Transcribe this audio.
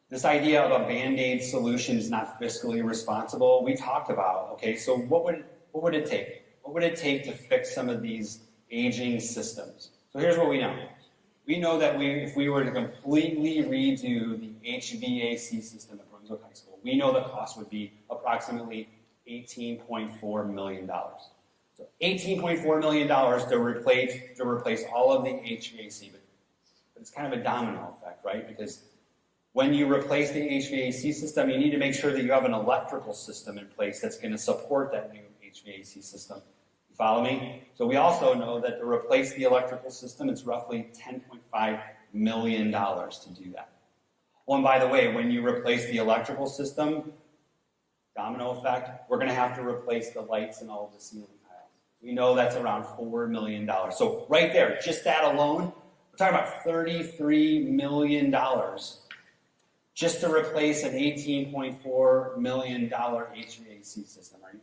This idea of a Band-Aid solution is not fiscally responsible. We talked about, okay, so what would it take? What would it take to fix some of these aging systems? So here's what we know. We know that if we were to completely redo the HVAC system at Brunswick High School, we know the cost would be approximately $18.4 million. So $18.4 million to replace all of the HVAC, but it's kind of a domino effect, right? Because when you replace the HVAC system, you need to make sure that you have an electrical system in place that's going to support that new HVAC system. You follow me? So we also know that to replace the electrical system, it's roughly $10.5 million to do that. Oh, and by the way, when you replace the electrical system, domino effect, we're going to have to replace the lights and all of the ceiling tiles. We know that's around $4 million. So right there, just that alone, we're talking about $33 million just to replace an $18.4 million HVAC system. Are you